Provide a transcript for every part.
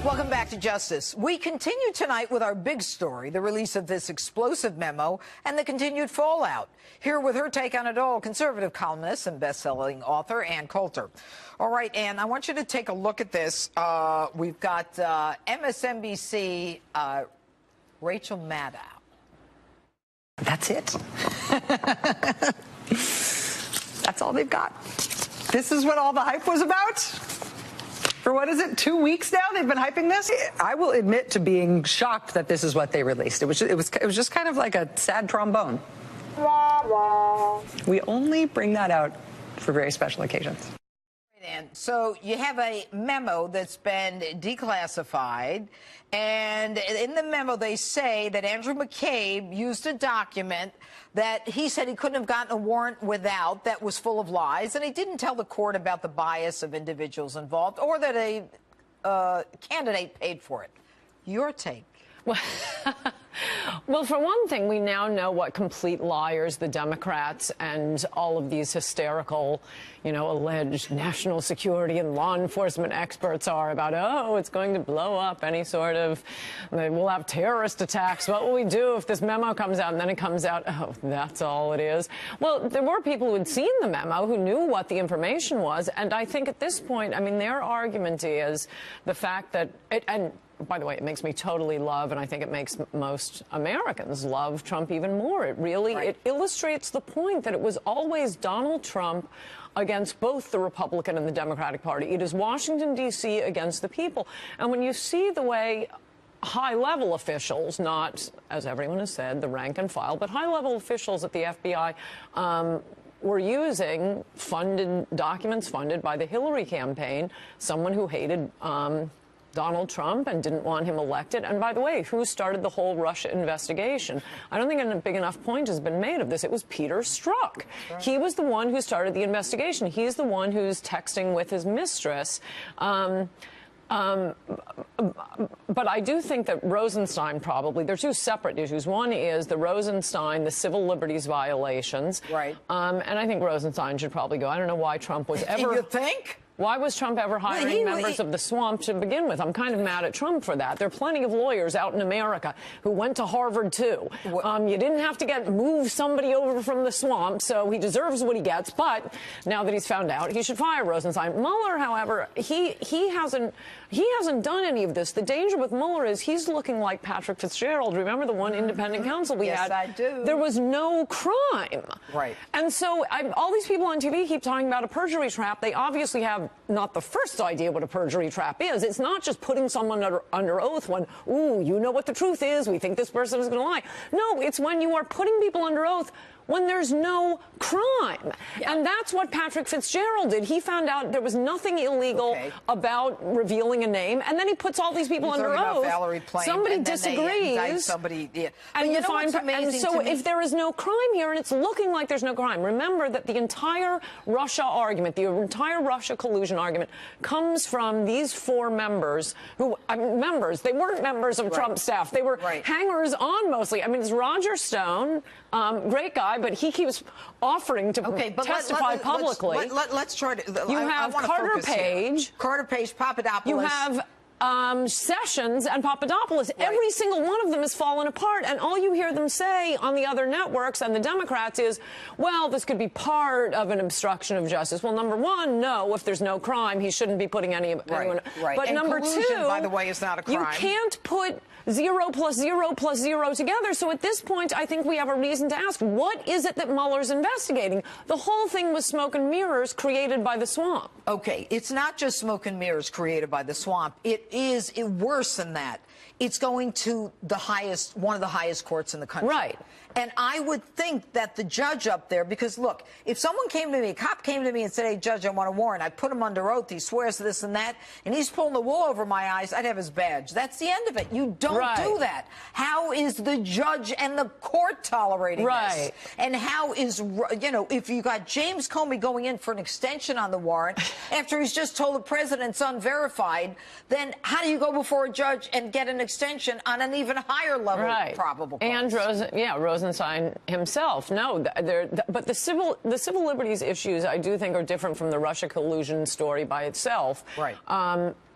Welcome back to Justice. We continue tonight with our big story, the release of this explosive memo and the continued fallout. Here with her take on it all, conservative columnist and best-selling author Ann Coulter. All right, Ann, I want you to take a look at this. We've got MSNBC Rachel Maddow. That's it. That's all they've got. This is what all the hype was about? For what is it, 2 weeks now they've been hyping this? I will admit to being shocked that this is what they released. It was just kind of like a sad trombone. We only bring that out for very special occasions. So you have a memo that's been declassified, and in the memo they say that Andrew McCabe used a document that he said he couldn't have gotten a warrant without, that was full of lies, and he didn't tell the court about the bias of individuals involved or that a candidate paid for it. Your take? Well, for one thing, we now know what complete liars the Democrats and all of these hysterical, alleged national security and law enforcement experts are about, oh, it's going to blow up any sort of, we'll have terrorist attacks. What will we do if this memo comes out? And then it comes out, oh, that's all it is. Well, there were people who had seen the memo who knew what the information was. And I think at this point, their argument is the fact that and by the way, it makes me totally love, and I think it makes most Americans love Trump even more. It really, it illustrates the point that it was always Donald Trump against both the Republican and the Democratic Party. It is Washington, D.C. against the people. And when you see the way high-level officials, not, as everyone has said, the rank and file, but high-level officials at the FBI were using documents funded by the Hillary campaign, someone who hated Donald Trump and didn't want him elected. And by the way, who started the whole Russia investigation? I don't think a big enough point has been made of this. It was Peter Strzok. Right. He was the one who started the investigation. He's the one who's texting with his mistress. But I do think that Rosenstein probably, there are two separate issues. One is the Rosenstein, the civil liberties violations. Right. And I think Rosenstein should probably go. I don't know why Trump was ever... You think? Why was Trump ever hiring members of the swamp to begin with? I'm kind of mad at Trump for that. There are plenty of lawyers out in America who went to Harvard, too. You didn't have to move somebody over from the swamp, so he deserves what he gets. But now that he's found out, he should fire Rosenstein. Mueller, however, he hasn't done any of this. The danger with Mueller is he's looking like Patrick Fitzgerald. Remember the one independent counsel we had? Yes, I do. There was no crime. Right. And so all these people on TV keep talking about a perjury trap. They obviously have not the first idea what a perjury trap is. It's not just putting someone under oath when, ooh, you know what the truth is, we think this person is going to lie. No, it's when you are putting people under oath when there's no crime. Yeah. And that's what Patrick Fitzgerald did. He found out there was nothing illegal about revealing a name, and then he puts all these people under oath. Somebody disagrees. Somebody, yeah. And you find, and so if there is no crime here, and it's looking like there's no crime, remember that the entire Russia argument, the entire Russia collusion argument, comes from these four members who, they weren't members of Trump's staff. They were hangers on mostly. It's Roger Stone, great guy, but he keeps offering to testify publicly. Let's try to. You have Carter Page. Carter Page, Papadopoulos. You have Sessions and Papadopoulos. Every single one of them has fallen apart, and all you hear them say on the other networks and the Democrats is, well, this could be part of an obstruction of justice. Well, number one, no, if there's no crime, he shouldn't be putting anyone. But and number collusion, two, by the way, is not a crime. You can't put 0 plus 0 plus 0 together. So at this point, I think we have a reason to ask, what is it that Mueller's investigating? The whole thing was smoke and mirrors created by the swamp. Okay, it's not just smoke and mirrors created by the swamp. It is worse than that. It's going to one of the highest courts in the country. Right. And I would think that the judge up there, because look, if someone came to me, a cop came to me and said, hey, Judge, I want a warrant. I put him under oath. He swears to this and that, and he's pulling the wool over my eyes. I'd have his badge. That's the end of it. You don't do that. How is the judge and the court tolerating this? And how is, if you got James Comey going in for an extension on the warrant after he's just told the president's unverified, then how do you go before a judge and get an extension on an even higher level probable cause? And Rosenstein himself. No, but the civil liberties issues, I do think, are different from the Russia collusion story by itself. Right.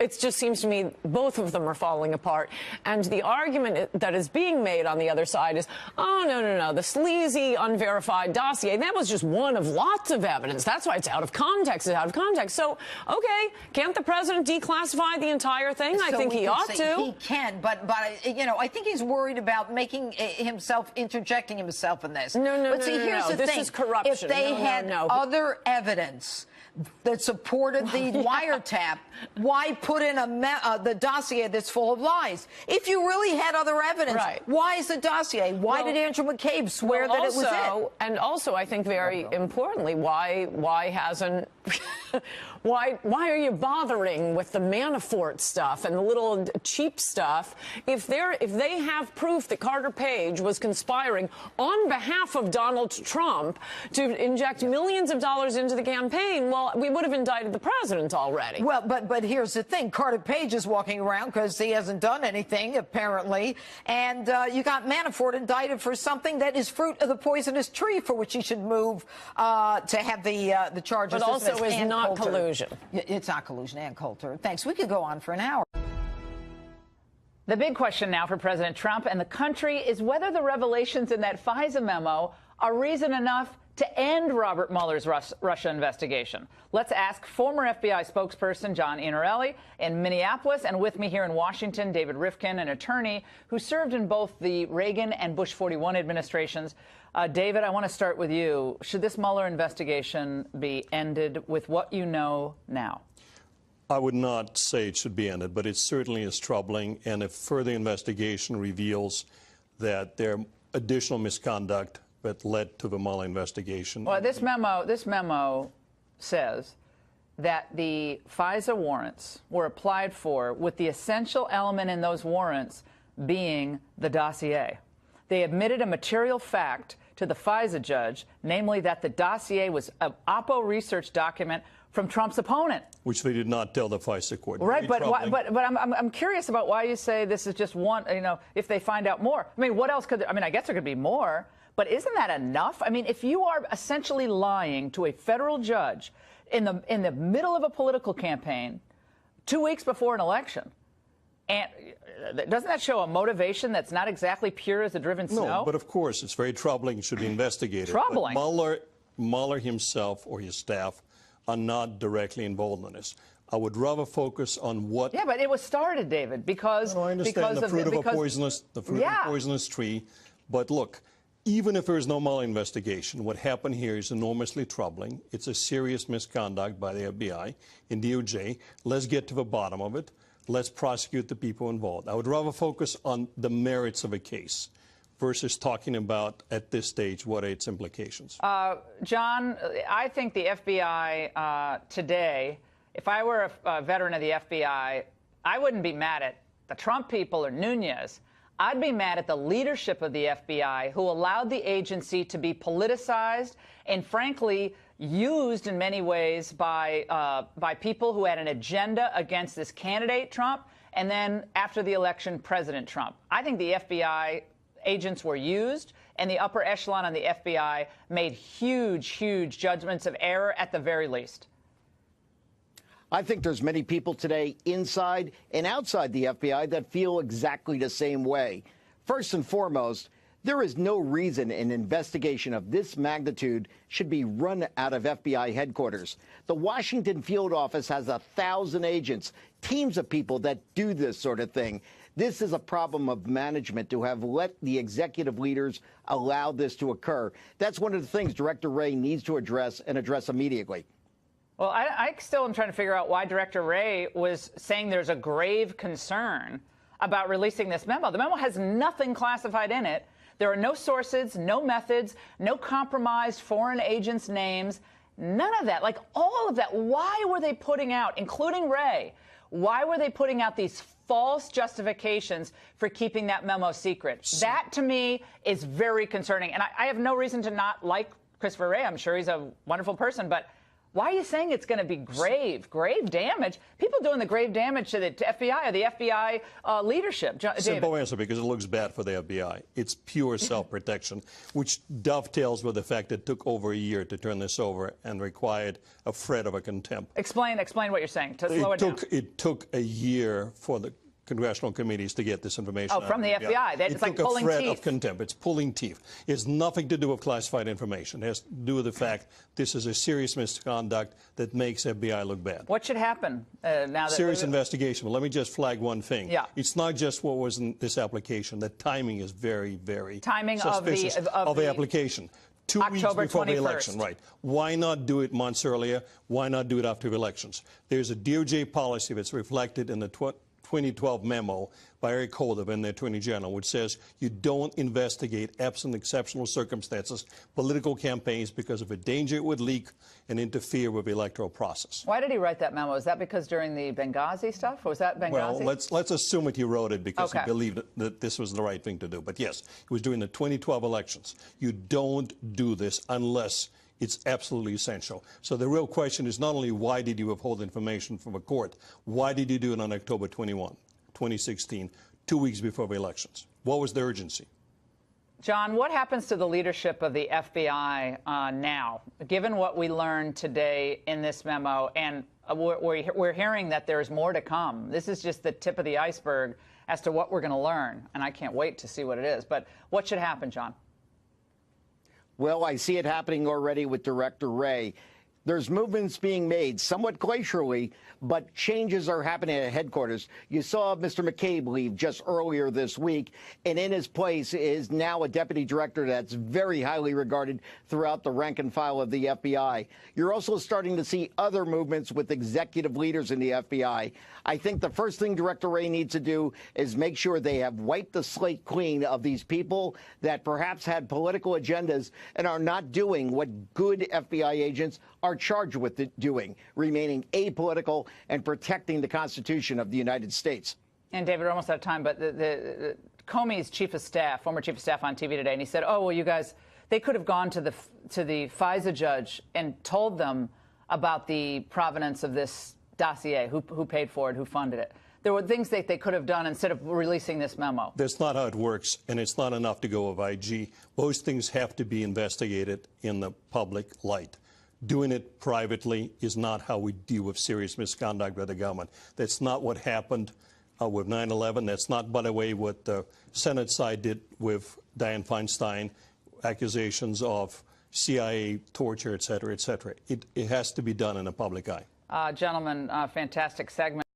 It just seems to me both of them are falling apart. And the argument that is being made on the other side is, oh, no, the sleazy, unverified dossier, that was just one of lots of evidence. That's why it's out of context. It's out of context. So, okay, can't the president declassify the entire thing? I think he ought to. He can, but you know, I think he's worried about making interjecting himself in this. No. But see, here's the thing. This is corruption. If they had other evidence that supported the wiretap, why put in the dossier that's full of lies? If you really had other evidence, why is the dossier? Why did Andrew McCabe swear that it was it? And also, I think very importantly, why hasn't... Why are you bothering with the Manafort stuff and the little cheap stuff if they have proof that Carter Page was conspiring on behalf of Donald Trump to inject millions of dollars into the campaign? Well, we would have indicted the president already. Well, but here's the thing: Carter Page is walking around because he hasn't done anything apparently, and you got Manafort indicted for something that is fruit of the poisonous tree, for which he should move to have the charges. But also is not Coulter. collusion. It's not collusion, and Coulter. Thanks. We could go on for an hour. The big question now for President Trump and the country is whether the revelations in that FISA memo are reason enough to end Robert Mueller's Russia investigation. Let's ask former FBI spokesperson John Iannarelli in Minneapolis, and with me here in Washington, David Rifkin, an attorney who served in both the Reagan and Bush 41 administrations. David, I want to start with you. Should this Mueller investigation be ended with what you know now? I would not say it should be ended, but it certainly is troubling. And if further investigation reveals that there are additional misconduct that led to the Mueller investigation. Well, this memo says that the FISA warrants were applied for with the essential element in those warrants being the dossier. They admitted a material fact to the FISA judge, namely that the dossier was an Oppo research document from Trump's opponent. Which they did not tell the FISA court. Right, but I'm curious about why you say this is just one, you know, if they find out more. I mean, what else could there, I mean, I guess there could be more, but isn't that enough? I mean, if you are essentially lying to a federal judge in the middle of a political campaign 2 weeks before an election, and doesn't that show a motivation that's not exactly pure as the driven snow? No, but of course, it's very troubling. It should be investigated. Troubling? But Mueller himself or his staff are not directly involved in this. I would rather focus on what... Yeah, but it was started, David, because... No, I understand the fruit of a poisonous tree. But look, even if there is no Mueller investigation, what happened here is enormously troubling. It's a serious misconduct by the FBI and DOJ. Let's get to the bottom of it. Let's prosecute the people involved. I would rather focus on the merits of a case versus talking about, at this stage, what are its implications. John, I think the FBI today, if I were a veteran of the FBI, I wouldn't be mad at the Trump people or Nunes. I'd be mad at the leadership of the FBI who allowed the agency to be politicized and, frankly, used in many ways by people who had an agenda against this candidate, Trump, and then after the election, President Trump. I think the FBI agents were used, and the upper echelon on the FBI made huge judgments of error at the very least. I think there's many people today inside and outside the FBI that feel exactly the same way. First and foremost, there is no reason an investigation of this magnitude should be run out of FBI headquarters. The Washington field office has 1,000 agents, teams of people that do this sort of thing. This is a problem of management to have let the executive leaders allow this to occur. That's one of the things Director Wray needs to address and address immediately. Well, I still am trying to figure out why Director Wray was saying there's a grave concern about releasing this memo. The memo has nothing classified in it. There are no sources, no methods, no compromised foreign agents' names, none of that. Like all of that. Why were they putting out, including Wray, why were they putting out these false justifications for keeping that memo secret? That, to me, is very concerning. And I have no reason to not like Christopher Wray. I'm sure he's a wonderful person. But Why are you saying it's going to be grave damage? People doing the grave damage to the FBI or the FBI leadership. Simple answer, because it looks bad for the FBI. It's pure self-protection, which dovetails with the fact that it took over a year to turn this over and required a threat of a contempt. Explain what you're saying. To slow it down. It took a year for the congressional committees to get this information. Oh, from the FBI. It's like pulling teeth. It took a threat of contempt. It's pulling teeth. It's nothing to do with classified information. It has to do with the fact this is a serious misconduct that makes FBI look bad. What should happen now that serious investigation? Well, let me just flag one thing. Yeah. It's not just what was in this application. The timing is very, very suspicious of the application. 2 weeks October before 21st. the election, right? Why not do it months earlier? Why not do it after the elections? There's a DOJ policy that's reflected in the 2012 memo by Eric Coulter and the Attorney General, which says you don't investigate, absent exceptional circumstances, political campaigns because of a danger it would leak and interfere with the electoral process. Why did he write that memo? Is that because during the Benghazi stuff? Or was that Benghazi? Well, let's assume that he wrote it because he believed that this was the right thing to do. But yes, it was during the 2012 elections. You don't do this unless it's absolutely essential. So the real question is not only why did you withhold information from a court, why did you do it on October 21, 2016, 2 weeks before the elections? What was the urgency? John, what happens to the leadership of the FBI now, given what we learned today in this memo? And we're hearing that there's more to come. This is just the tip of the iceberg as to what we're going to learn. And I can't wait to see what it is. But what should happen, John? Well, I see it happening already with Director Wray. There's movements being made, somewhat glacially, but changes are happening at headquarters. You saw Mr. McCabe leave just earlier this week, and in his place is now a deputy director that's very highly regarded throughout the rank and file of the FBI. You're also starting to see other movements with executive leaders in the FBI. I think the first thing Director Wray needs to do is make sure they have wiped the slate clean of these people that perhaps had political agendas and are not doing what good FBI agents are charged with doing, remaining apolitical and protecting the Constitution of the United States. And, David, we're almost out of time, but the Comey's chief of staff, former chief of staff on TV today, and he said, oh, well, you guys, they could have gone to the FISA judge and told them about the provenance of this dossier, who paid for it, who funded it. There were things that they could have done instead of releasing this memo. That's not how it works, and it's not enough to go with IG. Most things have to be investigated in the public light. Doing it privately is not how we deal with serious misconduct by the government. That's not what happened with 9/11. That's not, by the way, what the Senate side did with Dianne Feinstein, accusations of CIA torture, et cetera, et cetera. It has to be done in a public eye. Gentlemen, fantastic segment.